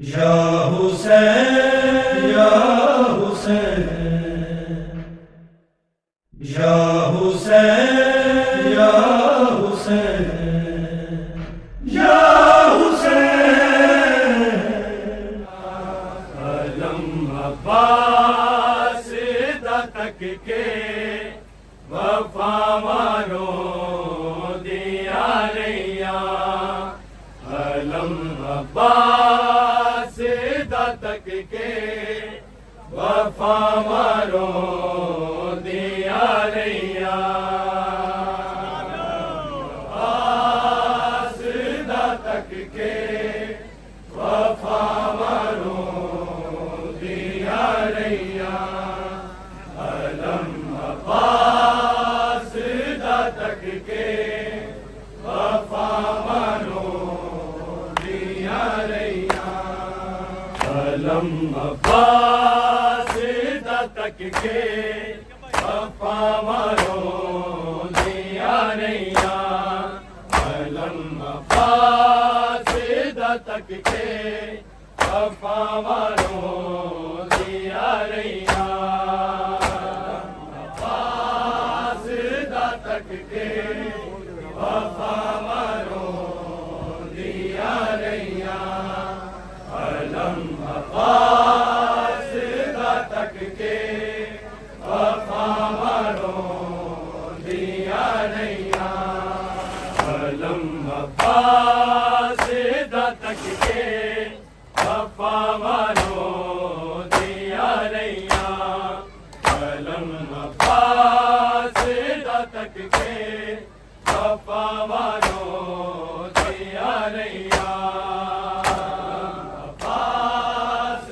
या हुसैन या हुसैन या हुसैन या हुसैन या हुसैन। अलम अब्बास तक के वफा मारो दिया रैया। अलम अब्बास तक के वफा मारो दिया रैया। अब्बास तक के वफा मारो दिया रैया। अलम अब्बास तक के वफा मारो दिया रैया। अलम अब्बास तक के वफा मारो दिया रैया। अलम अब्बास तक के वफा मारो दिया रैया। अब्बास तक के वफा मारो दिया रैया। अलम अब्बास तक के वफा मारो दिया रैया। अलम अब्बास तक के वफा मारो दिया रैया। अलम अब्बास तक के वफा मारो दिया रैया। अब्बास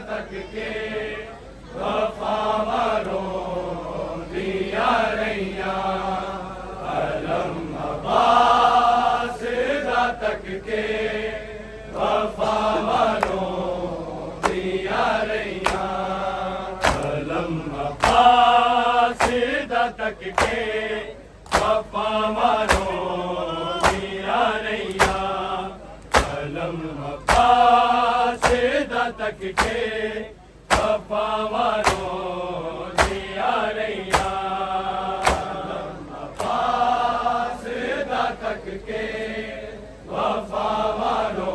तक के वफा मारो दिया रैया। अलम अब्बास तक के वफा मारो दिया रैया। अलम अब्बास तक के वफा मारो दिया रैया। अलम अब्बास तक के वफा मारो दिया रैया। अब्बास तक के वफा मारो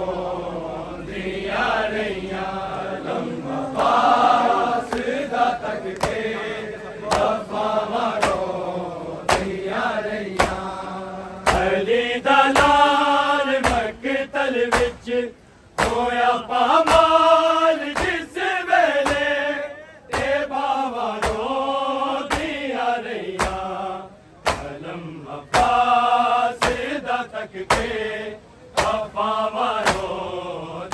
दिया रैया। अलम अब्बास तक के वफा मारो दिया रैया। अली दलाल मकतल विच होया पामाल जिस वेले ते बाबा रो दिया रैया। अलम अब्बास तक के वफा मारो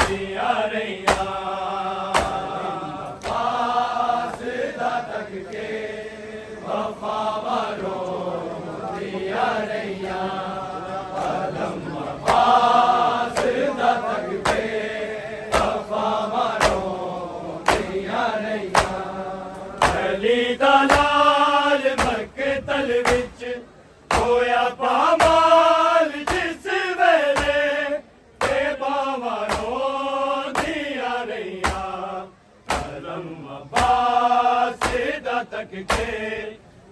दिया रैया। अब्बास तक के वफा मारो दिया रैया। अलम अब्बास तक के वफा मारो दिया रैया। अली दलाल मकतल विच होया पामाल जिस वेले ते बाबा रो दिया रैया। अलम अब्बास तक के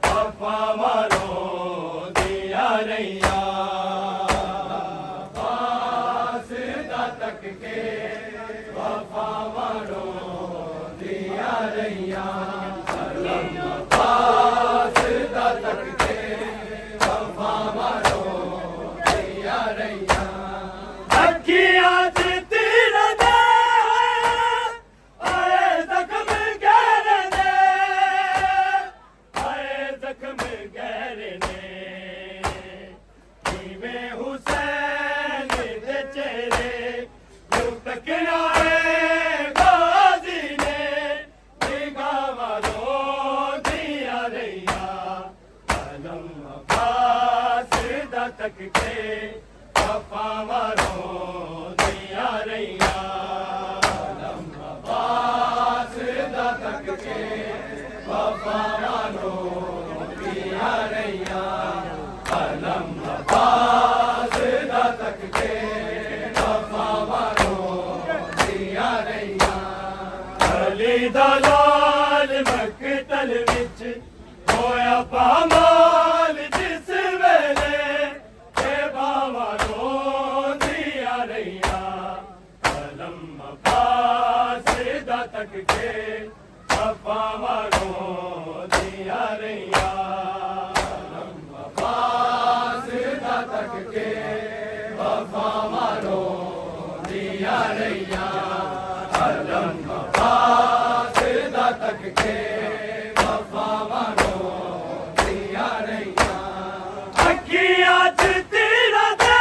वफा मारो दिया रैया। अब्बास तक के वफा मारो दिया रैया। अलम अब्बास तक के वफा मारो दिया रैया। अखियां च तीर दे आए जख्म गहरे ने। आए जख्म गहरे ने। जिवें हुसैन दे चेहरे यूं तकना है गाजी ने। निगाह रो दिया रैया। अलम अब्बास तक के वफा मारो दिया रैया। अलम अब्बास तक के वफा मारो दिया रैया। अलम अब्बास तक के वफा मारो दिया अली दा लाल मकतल विच होया पामाल जिस वेले ते बावा रोंदिया रहिया कलम अब्बास दा तक के बावा रोंदिया रहिया कलम अब्बास दा तक के बावा रोंदिया रहिया कलम अब्बास दा तक के बावा रोंदिया रहिया अखियां च तेरा दे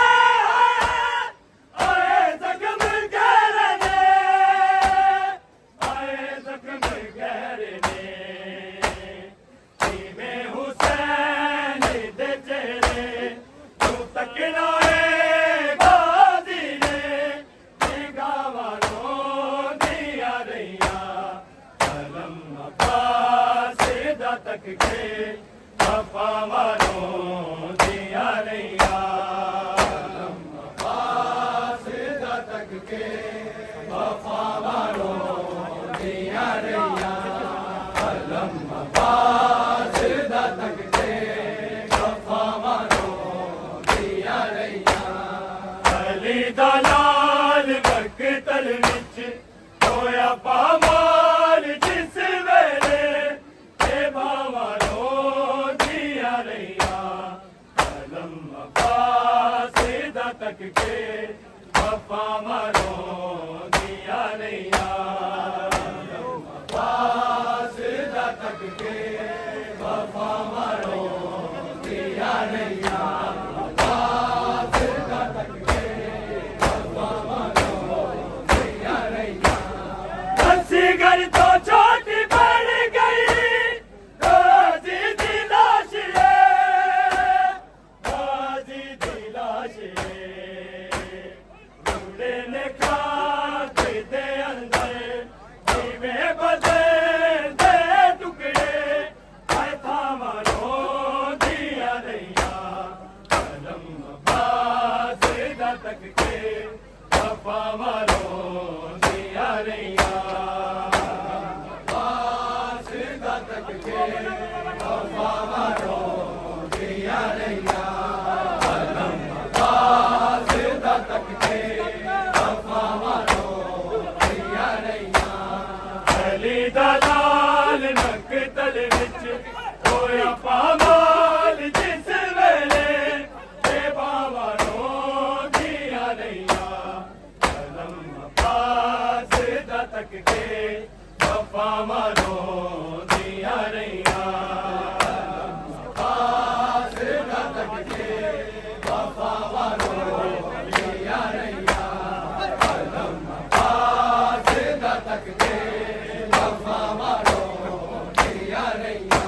आए जख्म गहरे ने आए जख्म गहरे ने जिवें हुसैन दे चेहरे तू तकना है गाजी ने निगाहां रोंदिया रहिया कलम अब्बास दा तक के बावा रोंदिया रहिया कलम अब्बास दा तक के बावा रोंदिया रहिया कलम अब्बास दा तक के बावा रोंदिया रहिया अली दा लाल मकतल विच होया पामाल जिस वेले ते बावा रोंदिया रहिया कलम अब्बास दा तक के बावा रोंदिया रहिया कलम अब्बास दा तक के बावा रोंदिया रहिया अब्बास दा तक के बावा रोंदिया रहिया असगर तो छोटी पड़ गई गाजी दी लाश है गाजी दी लाश है बूढ़े ने खाके दे अंदर जिवें बदल दे टुकड़े आए था रोंदिया रहिया कलम अब्बास दा तक के बावा रोंदिया रहिया अब्बास दा तक के बावा रोंदिया रहिया कलम अब्बास दा तक के बावा रोंदिया रहिया अली दा लाल मकतल विच होया पामाल जिस वेले ते बावा रोंदिया रहिया कलम अब्बास दा तक के बावा रोंदिया रहिया कलम अब्बास दा तक के बावा रोंदिया रहिया कलम अब्बास दा तक के बावा रोंदिया रहिया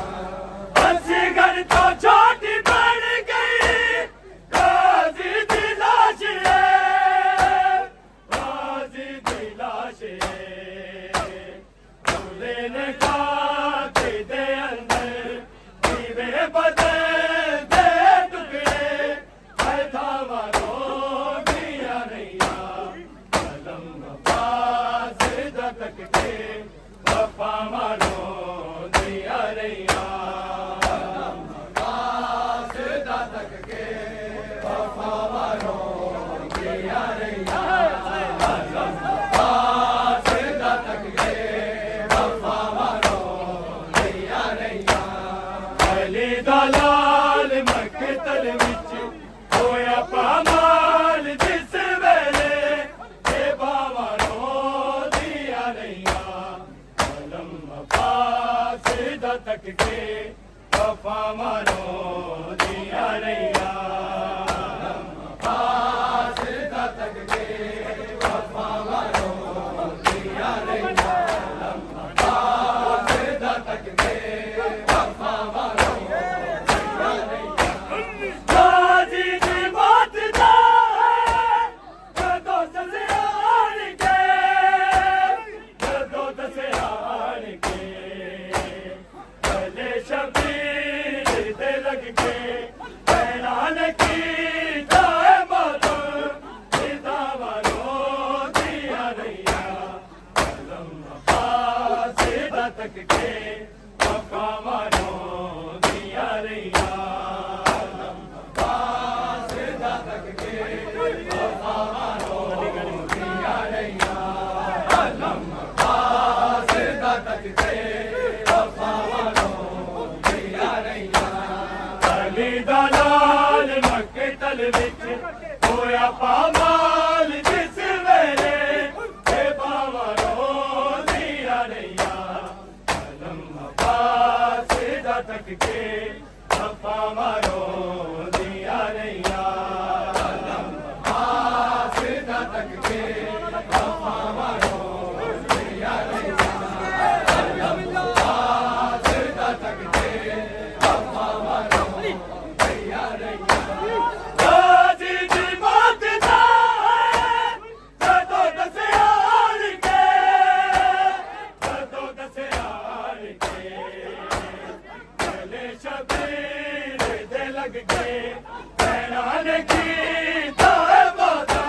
असगर तो छोटी पड़ गई गाजी दी लाश है गाजी दी लाश है दूल्हे ने खाके दे अंदर जिवें बदल दे टुकड़े आए धावा रोंदिया रहिया कलम अब्बास दा तक के बावा रोंदिया रहिया कलम अब्बास दा तक के बावा रोंदिया रहिया कलम अब्बास दा तक के बावा रोंदिया रहिया अली दा लाल मकतल विच होया पामाल जिस वेले ते बावा रोंदिया रहिया कलम अब्बास दा तक के बावा रोंदिया रहिया कलम अब्बास दा तक के बावा रोंदिया रहिया कलम अब्बास दा तक के बावा रोंदिया रहिया गाजी दी मौत दा जदों दसे आन के गले शबीर दे लग के ऐलान तक के वफा मारो दिया रैया वासिदा तक के वफा मारो दिया रैया वासिदा तक के वफा मारो दिया रैया अली दा लाल मक्के तल विच होया पामाल जिस वेले ते बावरो दिया रैया अलम वासिदा तक के वफा मारो दिया रैया अलम वासिदा तक के वफा मारो दिया रैया अलम वासिदा तक के वफा मारो दिया रैया राजी दी मौत दा जदों दसियार के गले शबीर दे लग गए भैना ने की ताए बादा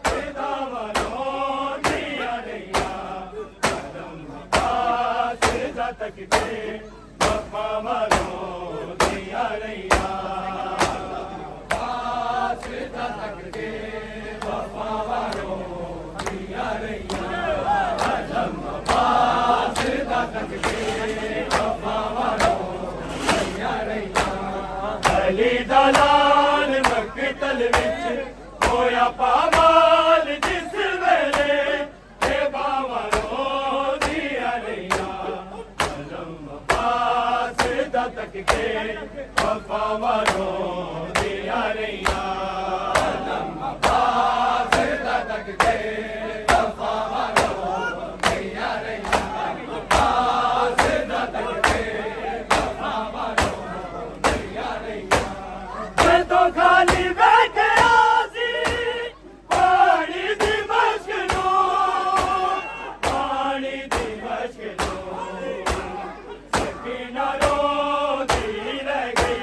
तेरा वालो दिया रैया अलम वासिदा तक के वफा मारो दिया रैया वासिदा तक के वफा मारो दिया रैया अलम वासिदा तक के वफा मारो दिया रैया अली दा लाल मक्तल विच होया पामाल जिस वेले ते बावरो दिया रैया अलम वासिदा तक के वफा मारो दिया रैया अलम वासिदा तक के वफा मारो दिया रैया वासिदा तक के वफा मारो दिया रैया मैं तो खाली बैठे आसी पानी दी मश्क लो पानी दी मश्क लो सकीना रो दी रह गई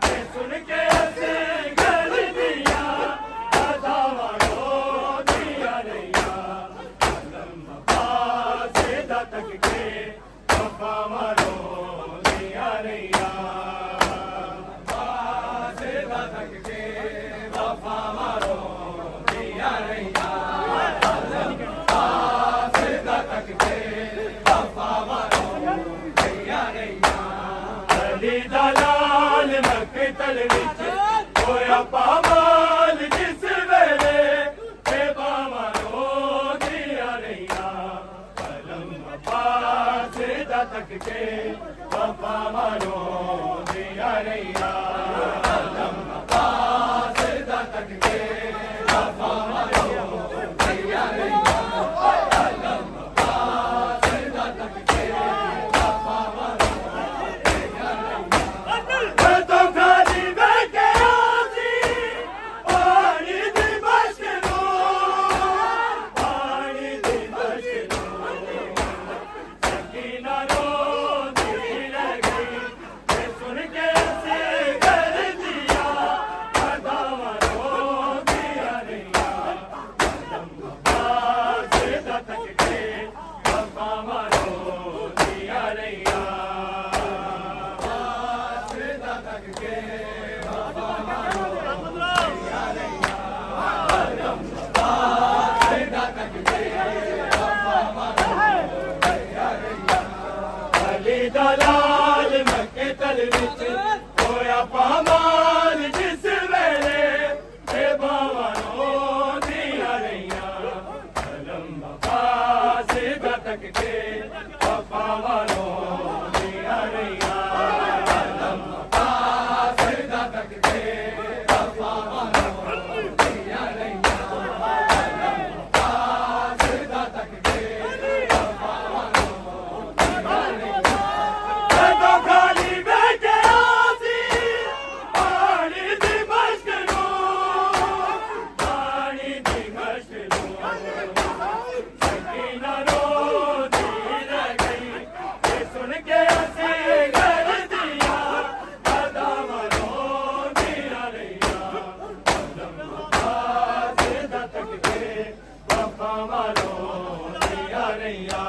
मैं सुन के ऐसे घर दिया अदावा रो दिया रैया अलम वासिदा तक के वफा मारो दिया रैया वासिदा तक के वफा मारो दिया रैया अलम वासिदा तक के वफा मारो दिया रैया अली दा लाल मक्तल विच होया पामाल जिस वेले ते बावरो दिया रैया अलम वासिदा तक के वफा मारो दिया रैया अलम वासिदा तक के वफा मारो दिया रैया अलम वासिदा तक के वफा मारो दिया रैया मैं तो खाली बैठे आसी पानी दी मश्क लो पानी दी मश्क लो सकीना रो दी रह गई मैं सुन के ऐसे कर दिया अदावा रो दिया रैया अलम वासिदा तक के वफा मारो दिया रैया वासिदा तक के वफा मारो दिया रैया अलम वासिदा तक के वफा मारो दिया रैया अली दा लाल मक्तल विच होया पामाल जिस वेले ते बावरो दिया रैया अलम वासिदा तक के वफा मारो दिया रैया अलम वासिदा तक के वफा मारो दिया रैया अलम वासिदा तक के वफा मारो दिया रैया मैं तो खाली बैठे आसी पानी दी मश्क लो पानी दी मश्क लो सकीना रो दी रह गई ये सुन के ऐसे घर दिया अदावा रो दिया रैया अलम वासिदा तक के वफा मारो दिया रैया